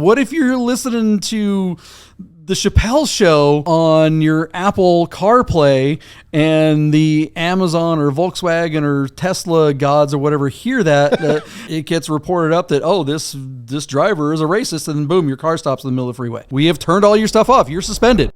What if you're listening to the Chappelle Show on your Apple CarPlay and the Amazon or Volkswagen or Tesla gods or whatever hear that it gets reported up that, oh, this driver is a racist, and then boom, your car stops in the middle of the freeway. We have turned all your stuff off. You're suspended.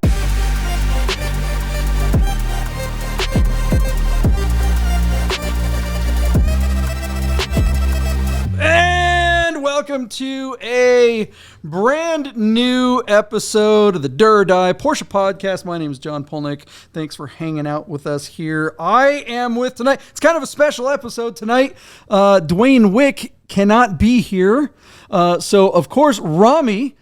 Welcome to a brand new episode of the Die Porsche Podcast. My name is John Polnik. Thanks for hanging out with us here. I am with tonight. It's kind of a special episode tonight. Duane Wik cannot be here. So, of course, Rami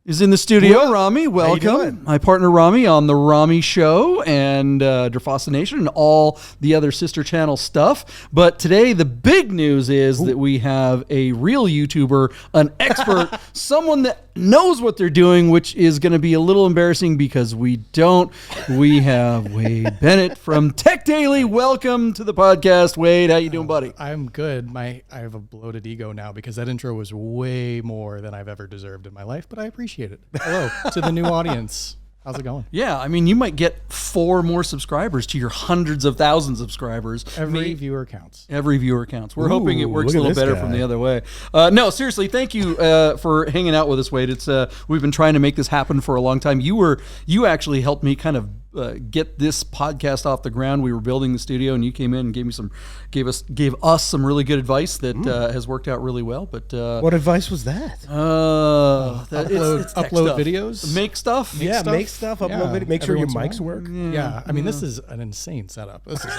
is in the studio. Well, Rami, welcome. My partner Rami on the Rami Show and Nation and all the other sister channel stuff. But today the big news is that we have a real YouTuber, an expert, someone that knows what they're doing, which is going to be a little embarrassing because we don't. We have Wade Bennet from Tech Daily. Welcome to the podcast, Wade. How you doing, buddy? I'm good. I have a bloated ego now because that intro was way more than I've ever deserved in my life, but I appreciate it. Hello to the new audience. How's it going? Yeah, I mean, you might get 4 more subscribers to your hundreds of thousands of subscribers. Every viewer counts. Every viewer counts. We're hoping it works a little better from the other way. No, seriously, thank you for hanging out with us, Wade. It's we've been trying to make this happen for a long time. You actually helped me kind of get this podcast off the ground. We were building the studio, and you came in and gave us some really good advice that has worked out really well. But what advice was that? Upload videos, make stuff. Make stuff. Upload video. Make sure your mics work. Yeah, I mean, this is an insane setup. This is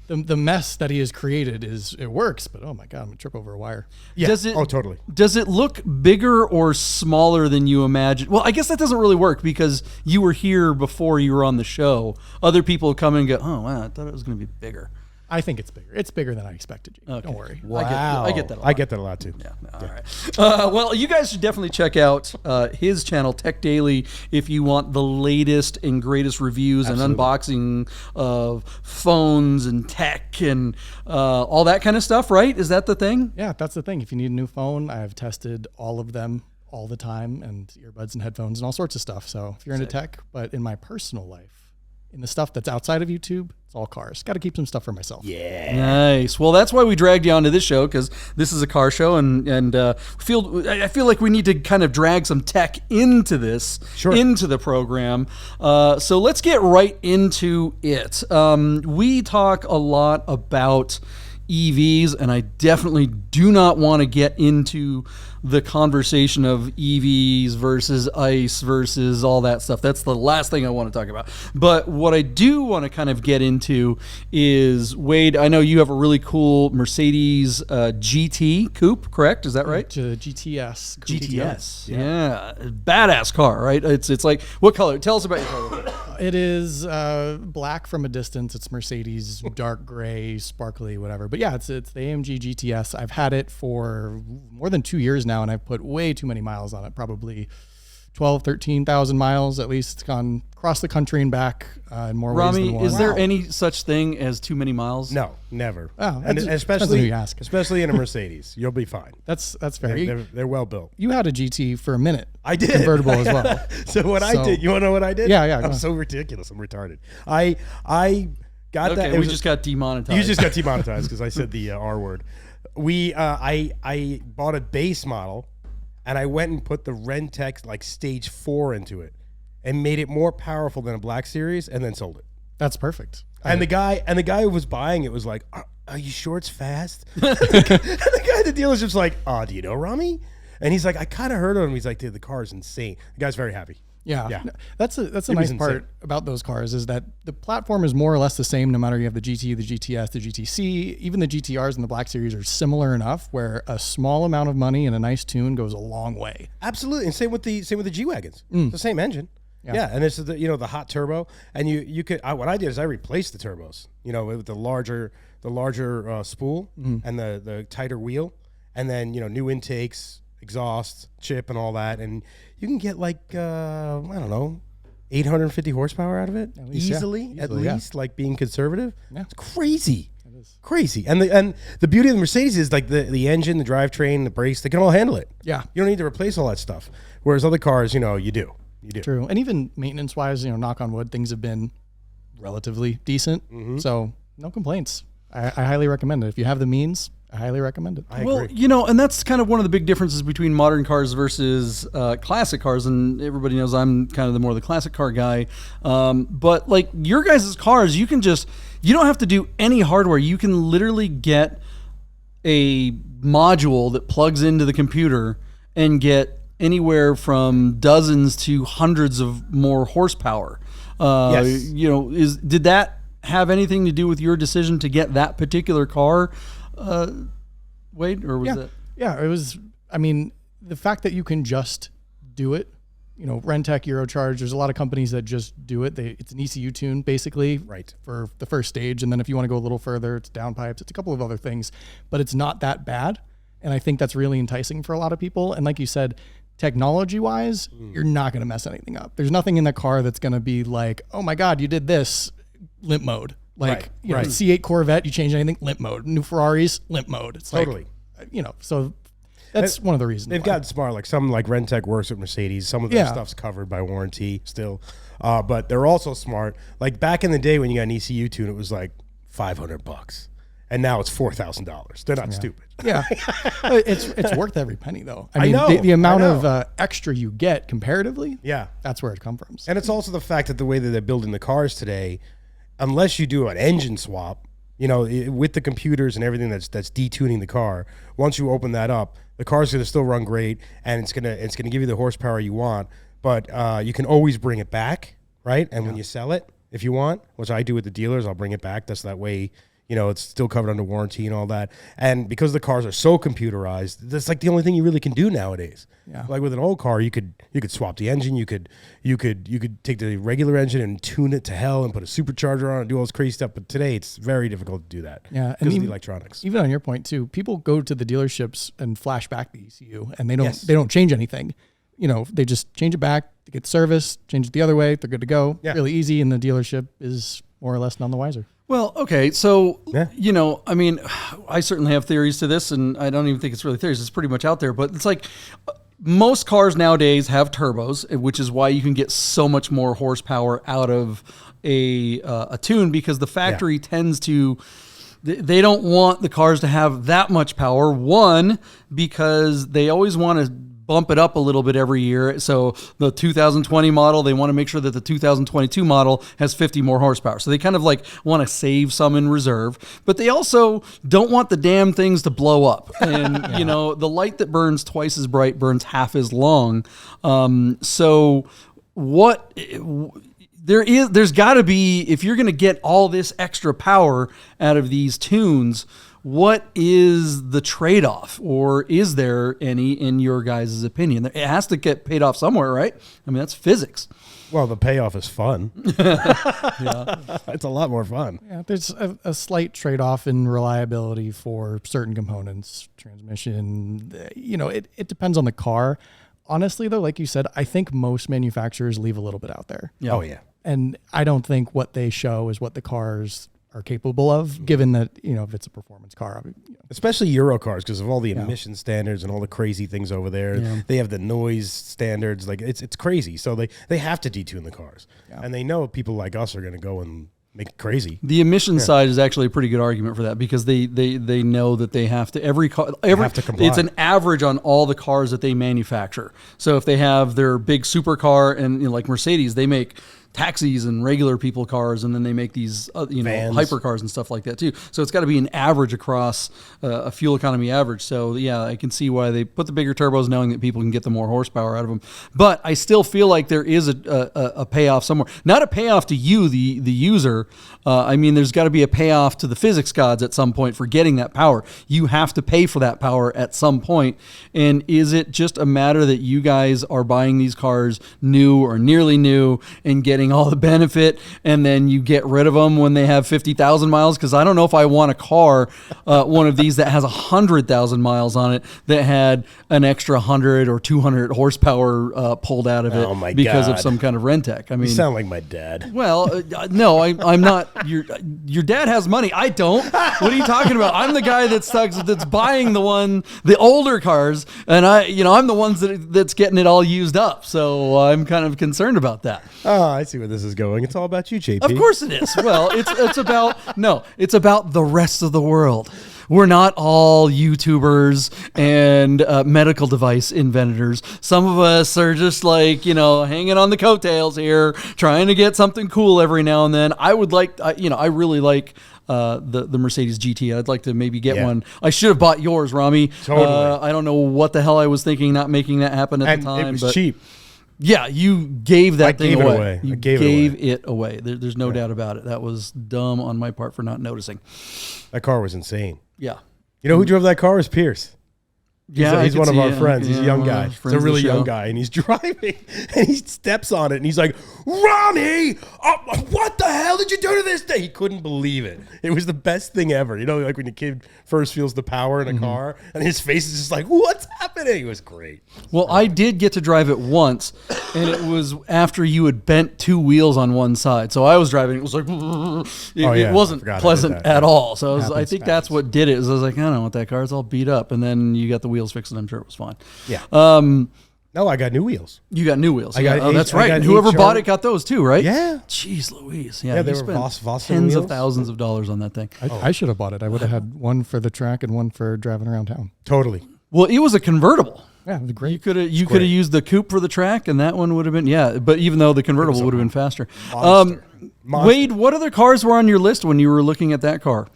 the mess that he has created it works, but oh my god, I'm gonna trip over a wire. Yeah. Totally. Does it look bigger or smaller than you imagined? Well, I guess that doesn't really work because you were here before you were on the show. Other people come in and go, oh wow, I thought it was gonna be bigger. I think it's bigger. It's bigger than I expected. Okay. Don't worry. Wow. I get that a lot. I get that a lot too. Yeah. All right. Well, you guys should definitely check out his channel, Tech Daily, if you want the latest and greatest reviews and unboxing of phones and tech and all that kind of stuff, right? Is that the thing? Yeah, that's the thing. If you need a new phone, I have tested all of them all the time, and earbuds and headphones and all sorts of stuff. So if you're into tech, but in my personal life, in the stuff that's outside of YouTube, it's all cars. Got to keep some stuff for myself. Yeah. Nice. Well, that's why we dragged you onto this show, because this is a car show, and I feel like we need to kind of drag some tech into this, into the program. So let's get right into it. We talk a lot about EVs, and I definitely do not want to get into the conversation of EVs versus ICE versus all that stuff. That's the last thing I want to talk about. But what I do want to kind of get into is, Wade, I know you have a really cool Mercedes GT coupe, correct? Is that right? GTS. GTS. Yeah. Badass car, right? It's like, what color? Tell us about your car. It is black from a distance. It's Mercedes, dark gray, sparkly, whatever. But yeah, it's the AMG GTS. I've had it for more than 2 years now, and I've put way too many miles on it, probably 12, 13,000 miles at least. It's gone across the country and back in more ways than one. Is there any such thing as too many miles? No, never. Oh, and especially who you ask. Especially in a Mercedes, you'll be fine. That's fair. They're well built. You had a GT for a minute. I did. Convertible as well. I did, you want to know what I did? Yeah. I'm so ridiculous. I'm retarded. I got that. We just got demonetized. You just got demonetized because I said the R word. I bought a base model, and I went and put the Rentex like stage 4 into it, and made it more powerful than a Black Series, and then sold it. That's perfect. And the guy who was buying it was like, "Are you sure it's fast?" And the guy at the dealership's like, "Do you know Rami?" And he's like, "I kind of heard of him." He's like, "Dude, the car is insane." The guy's very happy. Yeah. That's a nice part about those cars, is that the platform is more or less the same no matter you have the GT, the GTS, the GTC. Even the GTRs and the Black Series are similar enough where a small amount of money and a nice tune goes a long way. Absolutely. And same with the G-Wagons. It's the same engine. Yeah, and this is the hot turbo, and you could. What I did is I replaced the turbos, with the larger spool and the tighter wheel, and then new intakes, exhaust, chip, and all that, and you can get like I don't know, 850 horsepower out of it easily, at least, like being conservative. Yeah. It's crazy. Crazy. And the beauty of the Mercedes is like the engine, the drivetrain, the brakes, they can all handle it. Yeah. You don't need to replace all that stuff. Whereas other cars, you do. True. And even maintenance wise, knock on wood, things have been relatively decent. Mm-hmm. So no complaints. I highly recommend it. If you have the means, I highly recommend it. I agree. And that's kind of one of the big differences between modern cars versus classic cars. And everybody knows I'm kind of the classic car guy. But like your guys' cars, you don't have to do any hardware. You can literally get a module that plugs into the computer and get anywhere from dozens to hundreds of more horsepower. Yes. Did that have anything to do with your decision to get that particular car, Wade, or was it? Yeah, it was. I mean, the fact that you can just do it, Rentec, Eurocharge, there's a lot of companies that just do it. It's an ECU tune, basically, right, for the first stage. And then if you want to go a little further, it's downpipes, it's a couple of other things, but it's not that bad. And I think that's really enticing for a lot of people. And like you said, technology-wise, you're not going to mess anything up. There's nothing in the car that's going to be like, oh my God, you did this, limp mode. Like, C8 Corvette, you change anything, limp mode. New Ferraris, limp mode. It's totally. So that's one of the reasons. They've gotten smart. Like some Rentec works with Mercedes. Some of their stuff's covered by warranty still. But they're also smart. Like back in the day when you got an ECU tune, it was like $500. And now it's $4,000. They're not stupid. Yeah, it's worth every penny though. I mean, know, the amount of extra you get comparatively. Yeah, that's where it comes from. And it's also the fact that the way that they're building the cars today, unless you do an engine swap, with the computers and everything that's detuning the car. Once you open that up, the car's gonna still run great, and it's gonna give you the horsepower you want. But you can always bring it back, right? And when you sell it, if you want, which I do with the dealers, I'll bring it back. That's that way. It's still covered under warranty and all that. And because the cars are so computerized, that's like the only thing you really can do nowadays. Yeah. Like with an old car, you could swap the engine. You could take the regular engine and tune it to hell and put a supercharger on it and do all this crazy stuff. But today it's very difficult to do that. Yeah. Because of the electronics. Even on your point too, people go to the dealerships and flash back the ECU and they don't change anything. They just change it back, they get serviced, change it the other way, they're good to go. Yeah. Really easy, and the dealership is more or less none the wiser. Well, okay, so, I mean, I certainly have theories to this, and I don't even think it's really theories. It's pretty much out there, but it's like most cars nowadays have turbos, which is why you can get so much more horsepower out of a tune, because the factory tends to... They don't want the cars to have that much power. One, because they always want to bump it up a little bit every year. So the 2020 model, they want to make sure that the 2022 model has 50 more horsepower. So they kind of like want to save some in reserve, but they also don't want the damn things to blow up. And the light that burns twice as bright burns half as long. So there's got to be, if you're going to get all this extra power out of these tunes, what is the trade-off, or is there any in your guys' opinion? It has to get paid off somewhere, right? I mean, that's physics. Well, the payoff is fun. It's a lot more fun. Yeah, there's a slight trade-off in reliability for certain components, transmission. It depends on the car. Honestly, though, like you said, I think most manufacturers leave a little bit out there. Yeah. Oh, yeah. And I don't think what they show is what the cars are capable of, given that, if it's a performance car. Especially Euro cars, because of all the emission standards and all the crazy things over there. Yeah. They have the noise standards. Like, it's crazy. So they have to detune the cars. Yeah. And they know people like us are going to go and make it crazy. The emission side is actually a pretty good argument for that, because they know that they have to, every car, it's an average on all the cars that they manufacture. So if they have their big supercar, and like Mercedes, they make taxis and regular people cars, and then they make these hypercars and stuff like that too. So it's got to be an average across a fuel economy average. So yeah, I can see why they put the bigger turbos, knowing that people can get the more horsepower out of them. But I still feel like there is a payoff somewhere. Not a payoff to you, the user. I mean, there's got to be a payoff to the physics gods at some point for getting that power. You have to pay for that power at some point. And is it just a matter that you guys are buying these cars new or nearly new and getting getting all the benefit, and then you get rid of them when they have 50,000 miles. Because I don't know if I want a car, one of these that has 100,000 miles on it that had an extra 100 or 200 horsepower pulled out of it because of some kind of Rentec. I mean, you sound like my dad. Well, no, I'm not. Your dad has money. I don't. What are you talking about? I'm the guy that's buying the older cars, and I'm the ones that's getting it all used up. So I'm kind of concerned about that. Oh, I see where this is going. It's all about you, JP. Of course it is. Well, it's about the rest of the world. We're not all YouTubers and medical device inventors. Some of us are just like, hanging on the coattails here, trying to get something cool every now and then. I really like the Mercedes GT. I'd like to maybe get one. I should have bought yours, Rami. Totally. I don't know what the hell I was thinking, not making that happen at the time. It was cheap. Yeah, you gave that thing away. You gave it away. There's no doubt about it. That was dumb on my part for not noticing. That car was insane. Yeah. You know who drove that car? Was Pierce. He's one of our friends. He's a young guy. He's a really young guy, and he's driving, and he steps on it, and he's like, "Ronnie, what the hell did you do to this thing?" He couldn't believe it. It was the best thing ever. Like when the kid first feels the power in a car, and his face is just like, "What's happening?" It was great. Well, I did get to drive it once, and it was after you had bent two wheels on one side. So I was driving. It was like, it wasn't pleasant at all. So I think that's what did it. I was like, I don't know what that car is. All beat up, and then you got the wheels fixed, and I'm sure it was fine. Yeah. No, I got new wheels. You got new wheels. That's right. And whoever bought it got those too, right? Yeah. Jeez Louise. Yeah, they were Voss tens of thousands of dollars on that thing. I should have bought it. I would have had one for the track and one for driving around town. Totally. Well, it was a convertible. Yeah, it was great. You could have used the coupe for the track, and that one would have been But even though the convertible would have been faster. Monster. Wade, what other cars were on your list when you were looking at that car?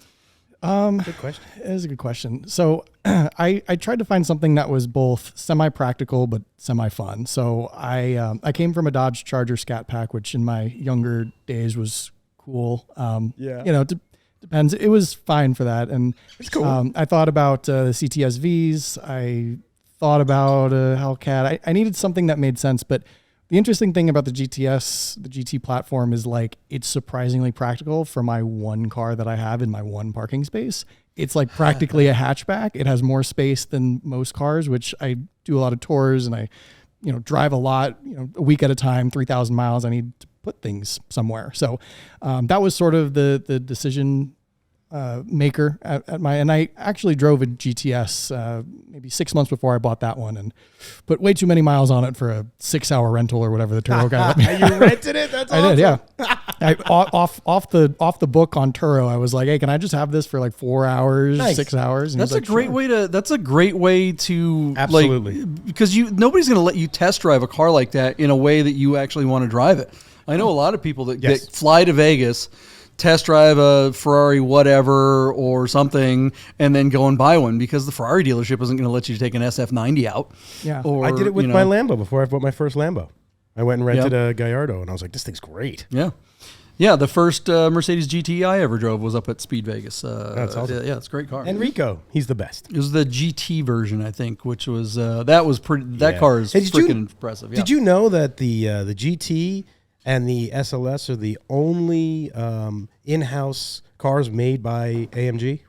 Good question. It is a good question. So I tried to find something that was both semi-practical but semi-fun. So I came from a Dodge Charger Scat Pack, which in my younger days was cool. Depends. It was fine for that. And it's cool. I thought about the CTSVs. I thought about Hellcat. I needed something that made sense, but the interesting thing about the GTS, the GT platform, is like it's surprisingly practical for my one car that I have in my one parking space. It's like practically a hatchback. It has more space than most cars, which I do a lot of tours and I, drive a lot, a week at a time, 3,000 miles. I need to put things somewhere. So that was sort of the decision maker and I actually drove a GTS maybe 6 months before I bought that one and put way too many miles on it for a 6-hour rental or whatever the Turo guy let me. You rented it? That's awesome. I did, yeah. Off the book on Turo, I was like, hey, can I just have this for like 4 hours, 6 hours? And that's a great way to. That's a great way to absolutely because nobody's going to let you test drive a car like that in a way that you actually want to drive it. I know a lot of people that fly to Vegas, test drive a Ferrari whatever or something, and then go and buy one because the Ferrari dealership isn't going to let you take an SF90 out. Yeah, or, I did it with my Lambo before I bought my first Lambo. I went and rented a Gallardo, and I was like, this thing's great. Yeah. Yeah, the first Mercedes GT I ever drove was up at Speed Vegas. That's awesome. Yeah, it's a great car. Enrico, he's the best. It was the GT version, I think, which was that was pretty. That car is freaking impressive. Yeah. Did you know that the GT and the SLS are the only in-house cars made by AMG?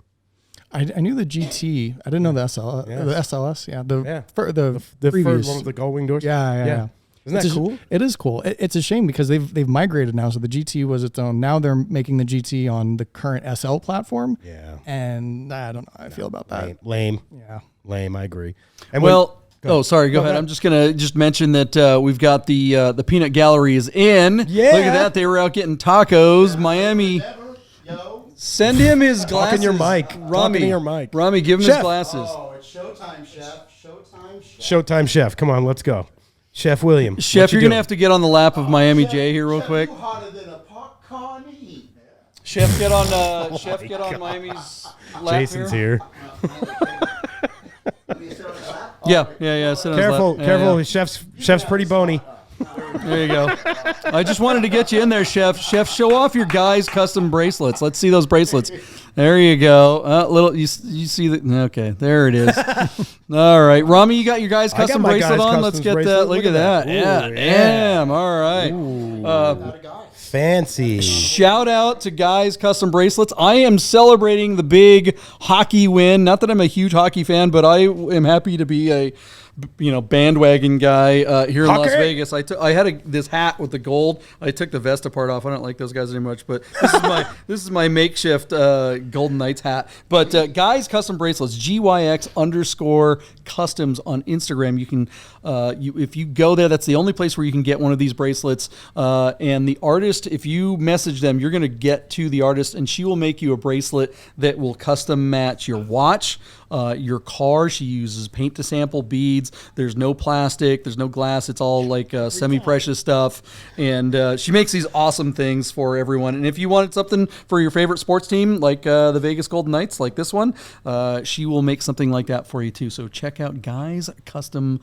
I knew the GT. I didn't know the SLS. Yes. The SLS, yeah. The previous one with the gull wing doors. Yeah. Isn't that cool? It is cool. It's a shame because they've migrated now. So the GT was its own. Now they're making the GT on the current SL platform. Yeah. And I don't know how I feel about that. Lame. Yeah. Lame. I agree. And sorry. Go ahead. I'm just gonna mention that we've got the peanut gallery is in. Yeah. Look at that. They were out getting tacos. Miami. Send him his glasses. Talk in your mic. Rami, your mic. Rami, give him Chef. his glasses. Oh, it's showtime, chef. Showtime, chef. Showtime, chef. Come on, let's go. Chef William. Chef, you're going to have to get on the lap of Miami J here real quick. Hotter than a popcorn heat. Chef, get on Miami's lap Jason's here. Yeah. Sit on his lap. Careful. Chef's pretty bony. There we There you go. I just wanted to get you in there, Chef. Chef, show off your guys' custom bracelets. Let's see those bracelets. There you go. You see that? Okay, there it is. All right, Rami, you got your guys' custom bracelet on. Let's get that. Look at that. Yeah, damn. All right. Fancy. Shout out to Guys Custom Bracelets. I am celebrating the big hockey win. Not that I'm a huge hockey fan, but I am happy to be a bandwagon guy here in Las Vegas. I had this hat with the gold. I took the vest apart off. I don't like those guys very much, but this is my makeshift Golden Knights hat. But Guys Custom Bracelets, GYX_customs on Instagram. You can if you go there, that's the only place where you can get one of these bracelets. And the artist, if you message them, you're going to get to the artist, and she will make you a bracelet that will custom match your watch. Your car. She uses paint to sample beads. There's no plastic. There's no glass. It's all like semi-precious stuff. And she makes these awesome things for everyone. And if you wanted something for your favorite sports team, like the Vegas Golden Knights, like this one, she will make something like that for you too. So check out Guys_custom,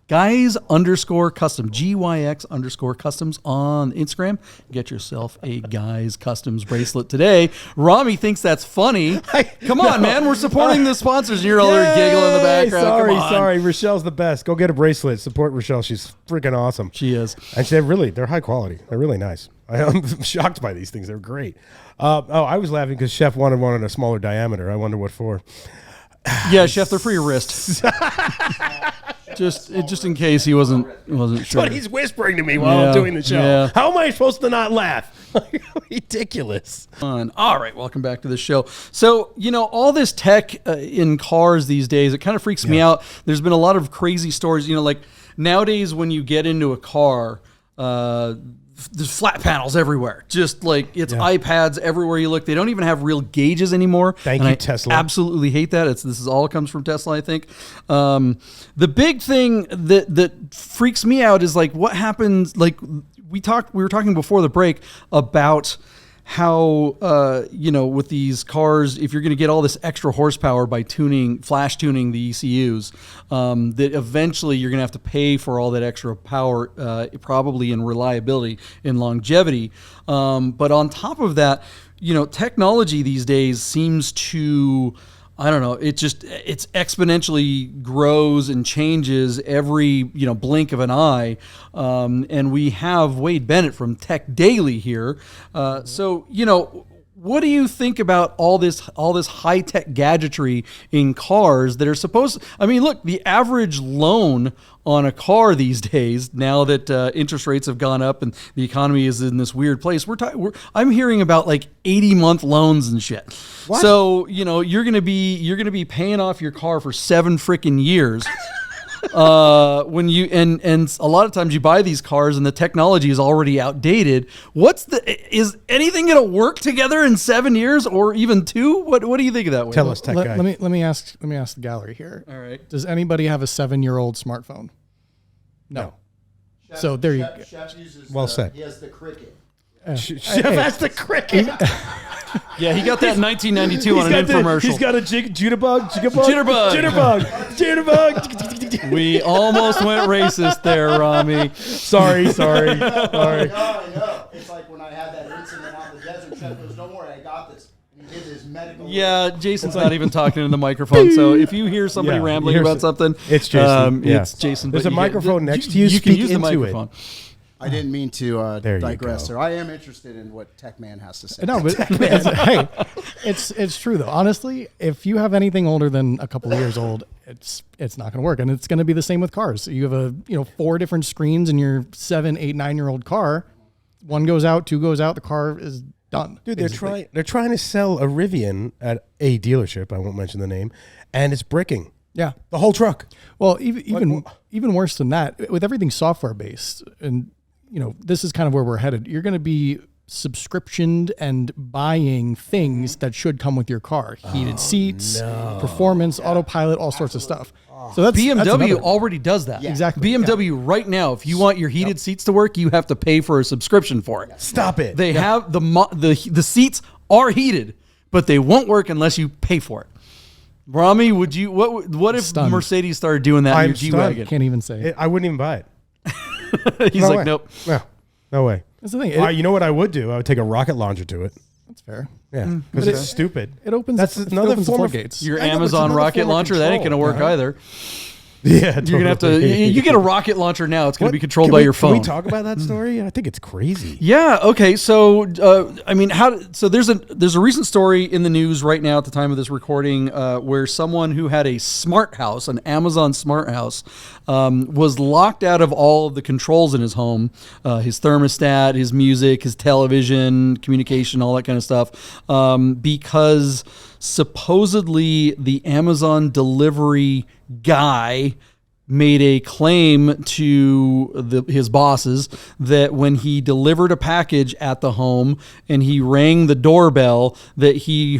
GYX_customs on Instagram. Get yourself a Guys Customs bracelet today. Rami thinks that's funny. Come on, man. We're supporting the sponsors. You're all there giggling in the background. Sorry. Rochelle's the best. Go get a bracelet. Support Rochelle. She's freaking awesome. She is. And they're high quality. They're really nice. I'm shocked by these things. They're great. I was laughing because Chef wanted one in a smaller diameter. I wonder what for. Yeah, Chef, they're for your wrist. Just in case he wasn't sure. But he's whispering to me while I'm doing the show. Yeah. How am I supposed to not laugh? Ridiculous. All right, welcome back to the show. So, all this tech in cars these days, it kind of freaks me out. There's been a lot of crazy stories. Like nowadays when you get into a car, there's flat panels everywhere. Just like it's iPads everywhere you look. They don't even have real gauges anymore. Thank you, Tesla. Absolutely hate that. This is all comes from Tesla, I think. The big thing that freaks me out is like what happens. Like we were talking before the break about how with these cars, if you're going to get all this extra horsepower by flash tuning the ECUs, that eventually you're going to have to pay for all that extra power, probably in reliability and longevity. But on top of that, technology these days seems to, I don't know, it's exponentially grows and changes every, blink of an eye. And we have Wade Bennet from Tech Daily here. So, what do you think about all this high-tech gadgetry in cars that are supposed – I mean, look, the average loan on a car these days, now that interest rates have gone up and the economy is in this weird place, I'm hearing about like 80-month loans and shit. What? So, you're going to be paying off your car for 7 freaking years. When you and a lot of times you buy these cars and the technology is already outdated. Is anything going to work together in 7 years or even 2? What do you think of that? Tell us, tech guy. Let me ask the gallery here. All right. Does anybody have a 7-year-old smartphone? No. Chef, So there you. Chef uses said. He has the Cricket. Chef has the Cricket. Yeah, he got that in 1992 on an infomercial. He's got a jitterbug. We almost went racist there, Rami. Sorry. I know. It's like when I had that incident out in the desert. Chef goes, "Don't worry, I got this." And he did his medical. Yeah, Jason's not even talking in the microphone. So if you hear somebody rambling about something, it's Jason. It's Jason. There's a microphone next to you. You can Speak use the into microphone. I didn't mean to digress, go. sir. I am interested in what Tech Man has to say. No, but hey, it's true though. Honestly, if you have anything older than a couple of years old, it's not going to work, and it's going to be the same with cars. So you have 4 different screens in your 7, 8, 9-year-old car. 1 goes out, 2 goes out. The car is done. Dude, they're trying to sell a Rivian at a dealership. I won't mention the name, and it's bricking. Yeah, the whole truck. Well, even worse than that, with everything software based, and this is kind of where we're headed. You're going to be subscriptioned and buying things that should come with your car: heated seats, performance, autopilot, all sorts of stuff. So that's BMW already does that. Yeah. Exactly. BMW right now, if you want your heated seats to work, you have to pay for a subscription for it. Stop it. They have the seats are heated, but they won't work unless you pay for it. Rami, what if Stunned. Mercedes started doing that in your G-Wagon? Can't even say. I wouldn't even buy it. He's No like, way. nope. No way. That's the thing. You know what I would do? I would take a rocket launcher to it. That's fair. Yeah, because it's stupid. It opens. That's it another opens the form of floodgates. Your I know, but it's Amazon another rocket form of launcher, that ain't going to control. work either. Yeah, You're gonna have to. You get a rocket launcher now. It's gonna be controlled Can by we- your phone. Can we talk about that story? I think it's crazy. Yeah. Okay. So, I mean, So there's a recent story in the news right now at the time of this recording, where someone who had a smart house, an Amazon smart house, was locked out of all of the controls in his home, his thermostat, his music, his television, communication, all that kind of stuff, because supposedly the Amazon delivery guy made a claim to his bosses that when he delivered a package at the home and he rang the doorbell, that he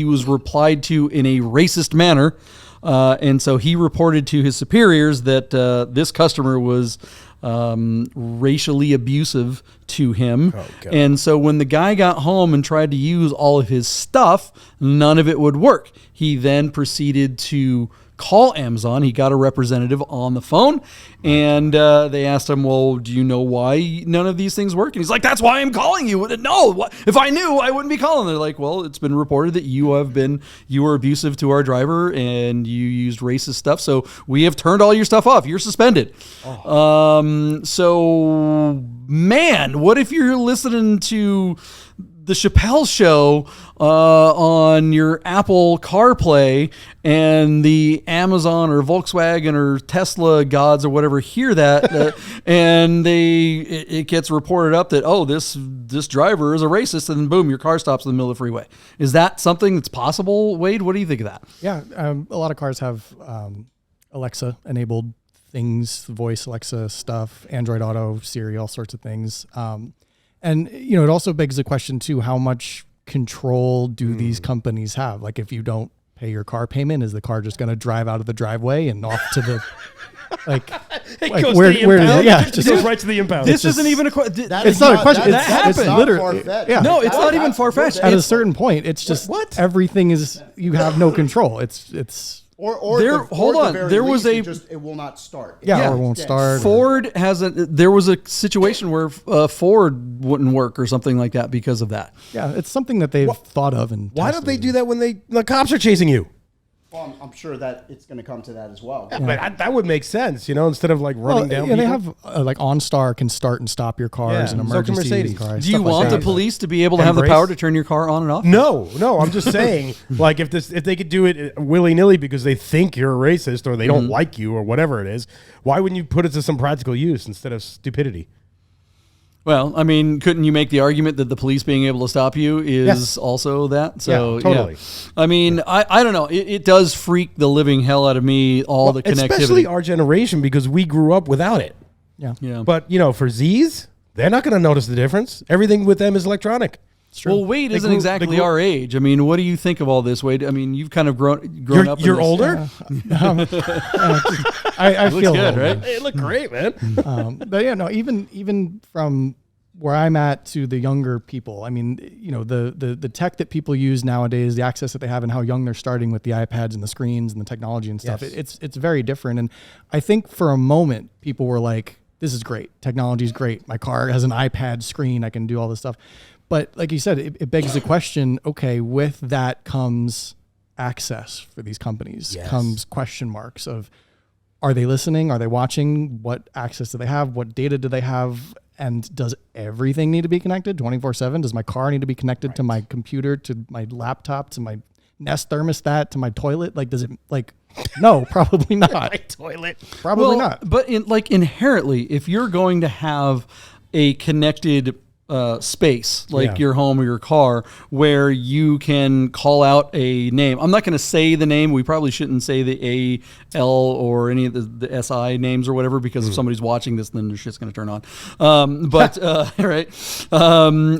was replied to in a racist manner, and so he reported to his superiors that this customer was racially abusive to him. Oh, God. And so when the guy got home and tried to use all of his stuff, none of it would work. He then proceeded to call Amazon. He got a representative on the phone, and they asked him, well, do you know why none of these things work? And he's like, that's why I'm calling you. No, if I knew, I wouldn't be calling. They're like, well, it's been reported that you were abusive to our driver and you used racist stuff, so we have turned all your stuff off. You're suspended. So, man, what if you're listening to the Chappelle Show on your Apple CarPlay and the Amazon or Volkswagen or Tesla gods or whatever hear that and it gets reported up that, oh, this driver is a racist, and then boom, your car stops in the middle of the freeway. Is that something that's possible, Wade? What do you think of that? Yeah, a lot of cars have Alexa enabled things, voice Alexa stuff, Android Auto, Siri, all sorts of things. And, you know, it also begs the question, too, how much control do these companies have? Like, if you don't pay your car payment, is the car just going to drive out of the driveway and off to the, where does it? Yeah, It goes right to the impound. This isn't even a question. It's not a question. It's literally, yeah. No, it's not even far-fetched. At a certain point, it's just everything is, you have no control. It's Or There- the, hold or on, the very there was least, it will not start. yeah, or it won't start. Ford there was a situation where Ford wouldn't work or something like that because of that. Yeah, it's something that they've thought of. And Why don't they tested. do that when the cops are chasing you? Well, I'm sure that it's going to come to that as well. Yeah, but that would make sense, instead of like running down. Yeah, they people. have like OnStar can start and stop your cars and so can emergencies. Mercedes. Cars, Do you stuff like want that. the police to be able to have the Embrace? power to turn your car on and off? No, I'm just saying, like if they could do it willy nilly because they think you're a racist or they don't like you or whatever it is, why wouldn't you put it to some practical use instead of stupidity? Well, I mean, couldn't you make the argument that the police being able to stop you is also that? So, Yeah, totally. I mean, I don't know. It does freak the living hell out of me, the connectivity. Especially our generation because we grew up without it. Yeah. But for Z's, they're not going to notice the difference. Everything with them is electronic. Well, Wade isn't grew- exactly they grew- our age. I mean, what do you think of all this, Wade? I mean, you've kind of grown up. in You're this. older. I Looks feel good, old, right? They look great, man. But yeah, no, even from where I'm at to the younger people, I mean, the tech that people use nowadays, the access that they have and how young they're starting with the iPads and the screens and the technology and stuff, Yes. it's very different. And I think for a moment, people were like, this is great. Technology is great. My car has an iPad screen. I can do all this stuff. But like you said, it begs the question, okay, with that comes access for these companies, comes question marks of, are they listening? Are they watching? What access do they have? What data do they have? And does everything need to be connected 24/7? Does my car need to be connected to my computer, to my laptop, to my Nest thermostat, to my toilet? Like, does it no, probably not. Toilet. Probably not. But inherently, if you're going to have a connected space like your home or your car where you can call out a name. I'm not going to say the name. We probably shouldn't say the AL or any of the SI names or whatever, because if somebody's watching this, then their shit's going to turn on. Right.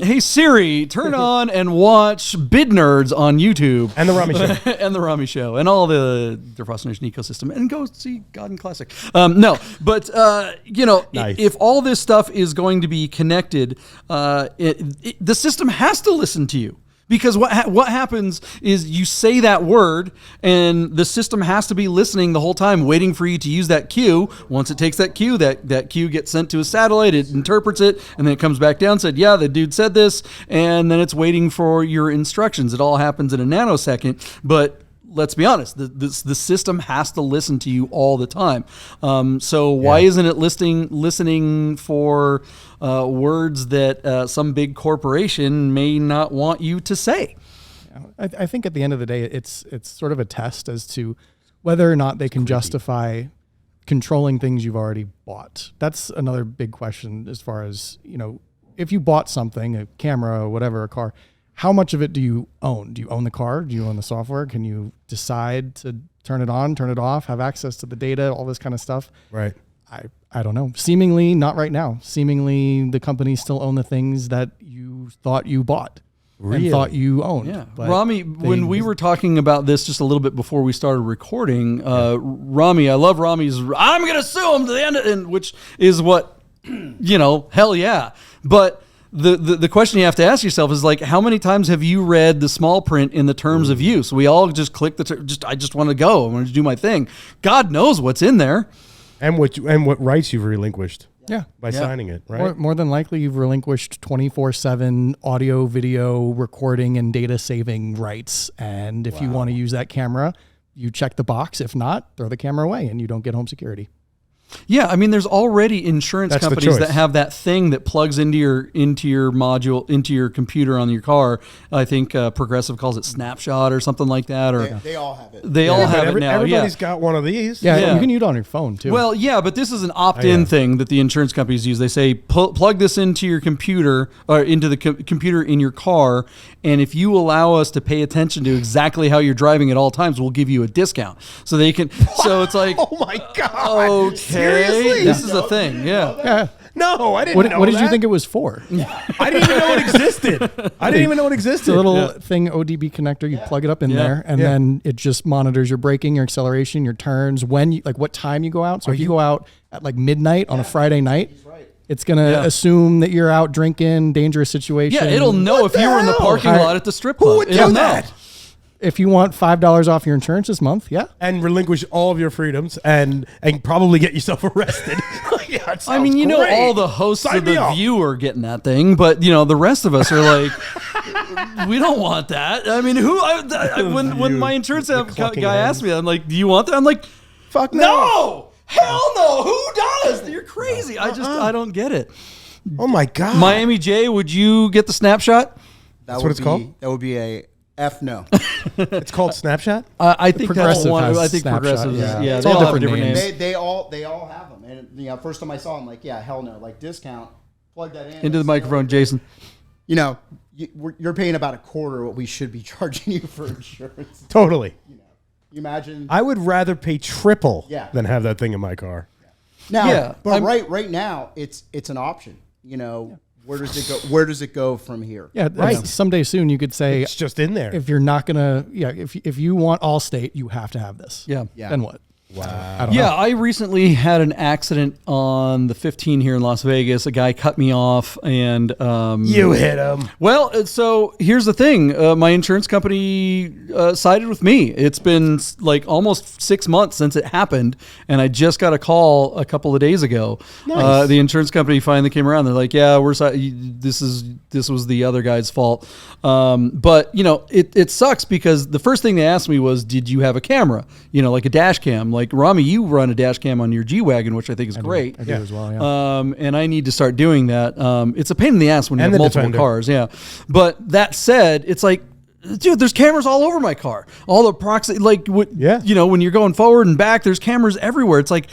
Hey Siri, turn on and watch Bid Nerds on YouTube. And the Rami Show. And the Rami Show and all the Defrost Nation ecosystem, and go see God and Classic. No, but Nice. if all this stuff is going to be connected, the system has to listen to you. Because what happens is you say that word, and the system has to be listening the whole time, waiting for you to use that cue. Once it takes that cue, that cue gets sent to a satellite, it interprets it, and then it comes back down, said, yeah, the dude said this, and then it's waiting for your instructions. It all happens in a nanosecond, but let's be honest, the system has to listen to you all the time. So why isn't it listening for words that some big corporation may not want you to say? I think at the end of the day, it's sort of a test as to whether or not they can justify controlling things you've already bought. That's another big question as far as, if you bought something, a camera or whatever, a car, how much of it do you own? Do you own the car? Do you own the software? Can you decide to turn it on, turn it off, have access to the data, all this kind of stuff? Right. I don't know. Seemingly not right now. Seemingly the companies still own the things that you thought you bought and thought you owned. Yeah. Rami, when we were talking about this just a little bit before we started recording, Rami, I love Rami's, I'm going to sue him to the end, which is what, hell yeah. But the question you have to ask yourself is like, how many times have you read the small print in the terms of use? We all just click I just want to go. I want to do my thing. God knows what's in there. And what rights you've relinquished. Yeah. By signing it, right? More than likely you've relinquished 24/7 audio, video recording and data saving rights. And if you want to use that camera, you check the box. If not, throw the camera away and you don't get home security. Yeah, I mean, there's already insurance companies that have that thing that plugs into your module, into your computer on your car. I think Progressive calls it Snapshot or something like that. Or they all have it. They all have it now. Everybody's got one of these. Yeah, you can use it on your phone too. Well, yeah, but this is an opt-in thing that the insurance companies use. They say plug this into your computer or into the computer in your car, and if you allow us to pay attention to exactly how you're driving at all times, we'll give you a discount. So they can. So it's like, oh my god. Okay. Seriously? This is a thing, yeah. No, I didn't know What did you think it was for? I didn't even know it existed. It's a little thing, ODB connector. You plug it up in there, and then it just monitors your braking, your acceleration, your turns, what time you go out. So if you go out at like midnight on a Friday night, it's going to assume that you're out drinking, dangerous situation. Yeah, it'll know if you were in the parking lot at the strip club. Who would do that? If you want $5 off your insurance this month, and relinquish all of your freedoms and probably get yourself arrested. I mean, all the hosts of The View are getting that thing, but the rest of us are like, we don't want that. I mean, when my insurance guy asked me, I'm like, do you want that? I'm like, fuck no, hell no. Who does? You're crazy. I don't get it. Oh my god, Miami J, would you get the Snapshot? That's what it's called. That would be a F no. It's called Snapshot. I think that's one. I think Snapshot, Progressive. Yeah, they all have different names. They all have them. And first time I saw them, like, hell no, like discount. Plug that in into the microphone, Jason. You're paying about a quarter what we should be charging you for insurance. Totally. You imagine. I would rather pay triple Yeah. than have that thing in my car. Now, but right now it's an option. Where does it go? Where does it go from here? Yeah, right. Someday soon you could say it's just in there. If you're not gonna, if you want Allstate, you have to have this. Yeah. Then what? Wow. I don't know. I recently had an accident on the 15 here in Las Vegas. A guy cut me off, and you hit him. Well, so here's the thing: my insurance company sided with me. It's been like almost 6 months since it happened, and I just got a call a couple of days ago. Nice. The insurance company finally came around. They're like, "Yeah, this was the other guy's fault." But it sucks because the first thing they asked me was, "Did you have a camera? Like a dash cam?" Like, Rami, you run a dash cam on your G-Wagon, which I think is great. I do as well, yeah. And I need to start doing that. It's a pain in the ass when you have multiple Defender. cars, yeah. But that said, it's like, dude, there's cameras all over my car. All the proxy, when you're going forward and back, there's cameras everywhere. It's like,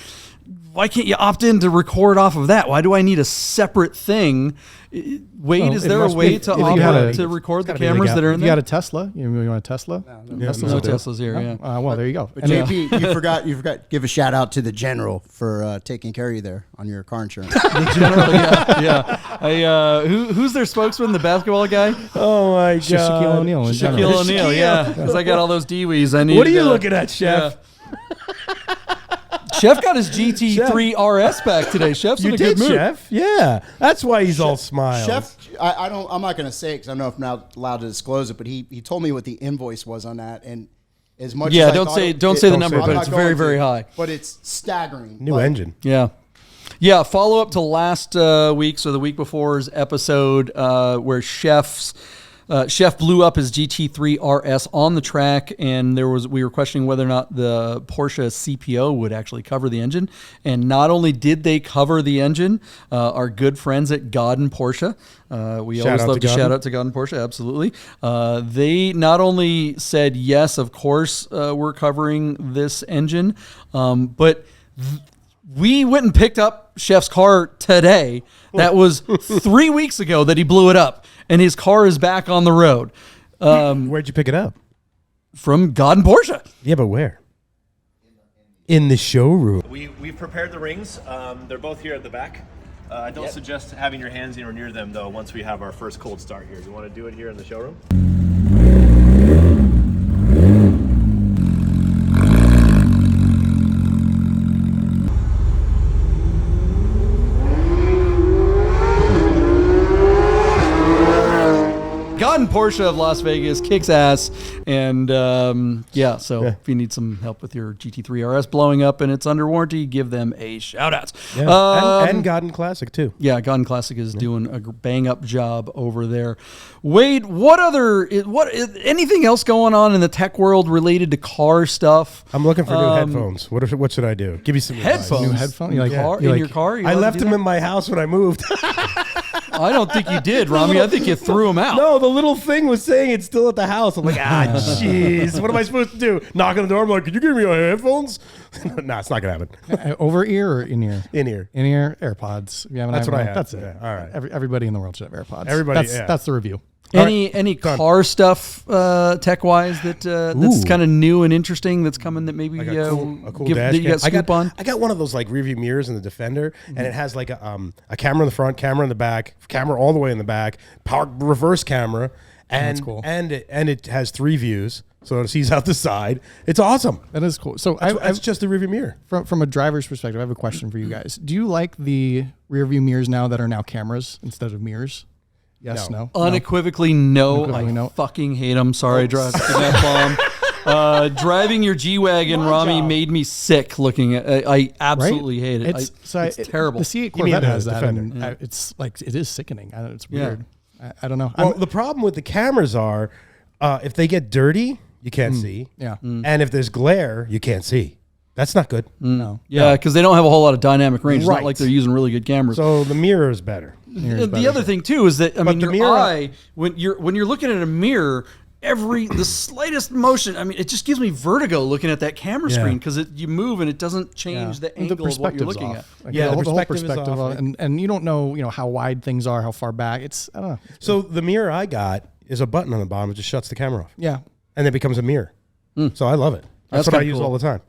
why can't you opt in to record off of that? Why do I need a separate thing? Wade, is there a way to record the cameras that are in there? You got a Tesla? You want a Tesla? No Teslas here, yeah. Well, there you go. But JP, you forgot to give a shout out to the general for taking care of you there on your car insurance. The general, yeah. Who's their spokesman? The basketball guy? Oh my god, Shaquille O'Neal. Shaquille O'Neal, yeah. Because I got all those DWEs I need. What are you looking at, Chef? Chef got his GT3 RS back today. Chef's in a good mood. Chef? Yeah. That's why he's all smiles. Chef, I'm not going to say it because I don't know if I'm not allowed to disclose it, but he told me what the invoice was on that, and as much as don't say the number, but it's very, very high. But it's staggering. New engine. Yeah. Follow up to last week's or the week before's episode where Chef blew up his GT3 RS on the track, and we were questioning whether or not the Porsche CPO would actually cover the engine. And not only did they cover the engine, our good friends at God and Porsche, we always love to shout out to God and Porsche, absolutely. They not only said, yes, of course, we're covering this engine, but we went and picked up Chef's car today. That was 3 weeks ago that he blew it up, and his car is back on the road. Where'd you pick it up? From God and Porsche. Yeah, but where? In the showroom. We've prepared the rings. They're both here at the back. I don't suggest having your hands anywhere near them, though, once we have our first cold start here. You want to do it here in the showroom? God and Porsche of Las Vegas kicks ass, and if you need some help with your GT3 RS blowing up and it's under warranty, give them a shout out. And God and Classic too. Yeah, God and Classic is doing a bang up job over there. Wade, anything else going on in the tech world related to car stuff? I'm looking for new headphones. What should I do? Give me some headphones. Advice. New headphones? In your car? I left them in my house when I moved. I don't think you did, Rami. I think you threw them out. No, the little thing was saying it's still at the house. I'm like, jeez. What am I supposed to do? Knock on the door. I'm like, could you give me your headphones? Nah, it's not going to happen. Over ear or in ear? In ear. In ear, AirPods. That's what I have. That's it. Yeah, all right. Everybody in the world should have AirPods. That's the review. Any car stuff tech wise that's kind of new and interesting that's coming that maybe a cool dash that you got scoop on? I got one of those like rearview mirrors in the Defender, and it has like a camera in the front, camera in the back, camera all the way in the back, power reverse camera, and that's cool. and it has 3 views, so it sees out the side. It's awesome. That is cool. So it's just a rearview mirror. From a driver's perspective, I have a question for you guys. Do you like the rearview mirrors now that are now cameras instead of mirrors? Yes, no. Unequivocally, no. Unequivocally, no. Fucking hate them. Sorry, drive that bomb. Driving your G-Wagon, Rami, made me sick looking at it. I absolutely hate it. It's terrible. The C8 Corvette has that, and it's like, it is sickening. It's weird. I don't know. Well, the problem with the cameras are, if they get dirty, you can't see. Yeah. And if there's glare, you can't see. That's not good. No. Yeah, because they don't have a whole lot of dynamic range. It's Right. not like they're using really good cameras. So the mirror is better. The other thing too is that the your mirror- eye, when you're looking at a mirror, the slightest motion, it just gives me vertigo looking at that camera screen because you move and it doesn't change the angle of what you're looking at. Like Yeah, the whole perspective is perspective off. of it, and you don't know how wide things are, how far back. I don't know. So the mirror I got is a button on the bottom. It just shuts the camera off. Yeah. And it becomes a mirror. So I love it. That's what I use all the time.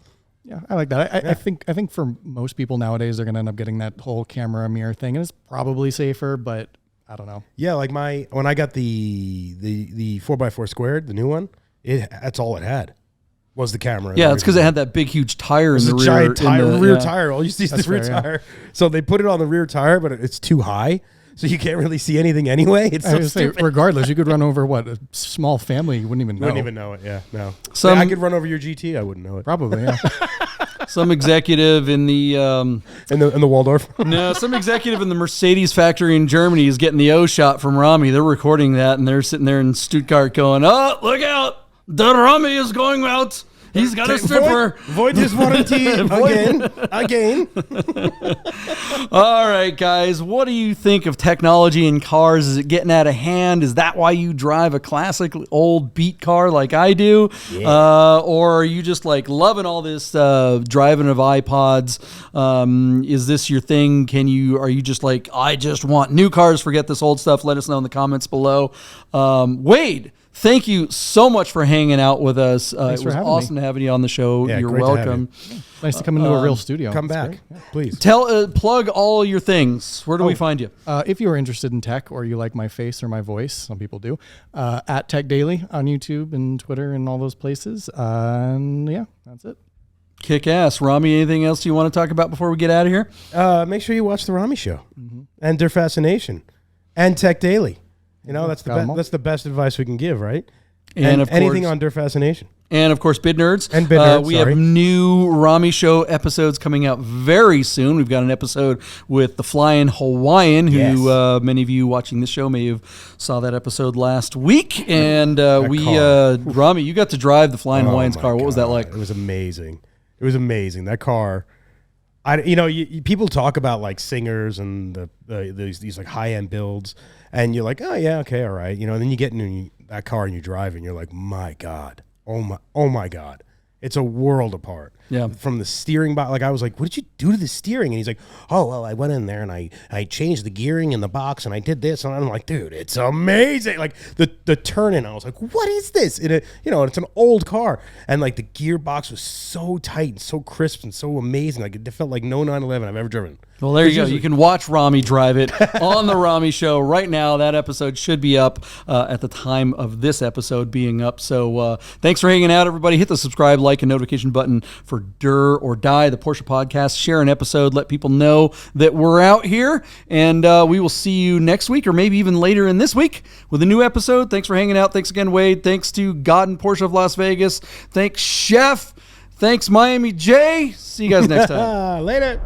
Yeah, I like that. I think for most people nowadays, they're going to end up getting that whole camera mirror thing, and it's probably safer, but I don't know. Yeah, like when I got the 4x4 squared, the new one, that's all it had was the camera. Yeah, it's because it had that big, huge tire in the rear. Giant tire, rear tire. All you see is the rear tire. So they put it on the rear tire, but it's too high. So you can't really see anything anyway. It's so stupid. Regardless, you could run over a small family. You wouldn't even know. Wouldn't even know it. Yeah, no. I could run over your GT. I wouldn't know it. Probably, yeah. Some executive in the in the Waldorf. No, some executive in the Mercedes factory in Germany is getting the O shot from Rami. They're recording that, and they're sitting there in Stuttgart going, "Oh, look out! The Rami is going out. He's got a stripper. Void his warranty again. All right, guys. What do you think of technology in cars? Is it getting out of hand? Is that why you drive a classic old beat car like I do? Yeah. Or are you just like loving all this driving of iPods? Is this your thing? Are you just like, I just want new cars, forget this old stuff? Let us know in the comments below. Wade, thank you so much for hanging out with us. It was awesome having you on the show. Yeah, You're great to have welcome. Nice to come into a real studio. Come back, please. Plug all your things. Where do we find you? If you are interested in tech or you like my face or my voice, some people do, at Tech Daily on YouTube and Twitter and all those places. And yeah, that's it. Kick ass. Rami, anything else you want to talk about before we get out of here? Make sure you watch the Rami Show and Der Fascination and Tech Daily. You know, that's the best advice we can give, right? And of anything on Der Fascination. And, of course, Bid Nerds. And Bid Nerds, we have new Rami Show episodes coming out very soon. We've got an episode with the Flying Hawaiian, who many of you watching this show may have saw that episode last week. And Rami, you got to drive the Flying Hawaiian's car. What was that like? It was amazing. It was amazing. That car, people talk about like singers and these like high-end builds, and you're like, oh, yeah, okay, all right. You know, and then you get in that car and you drive, and you're like, my God. Oh my God. It's a world apart. Yeah. From the steering box. Like, I was like, what did you do to the steering? And he's like, oh, well, I went in there and I changed the gearing in the box and I did this. And I'm like, dude, it's amazing. Like the turn-in, I was like, what is this? It's an old car. And like the gearbox was so tight and so crisp and so amazing. Like it felt like no 911 I've ever driven. Well, there you go. You can watch Rami drive it on the Rami Show right now. That episode should be up at the time of this episode being up. So thanks for hanging out, everybody. Hit the subscribe, like, and notification button for Der or Die, the Porsche Podcast. Share an episode. Let people know that we're out here. And we will see you next week or maybe even later in this week with a new episode. Thanks for hanging out. Thanks again, Wade. Thanks to God and Porsche of Las Vegas. Thanks, Chef. Thanks, Miami J. See you guys next time. Later.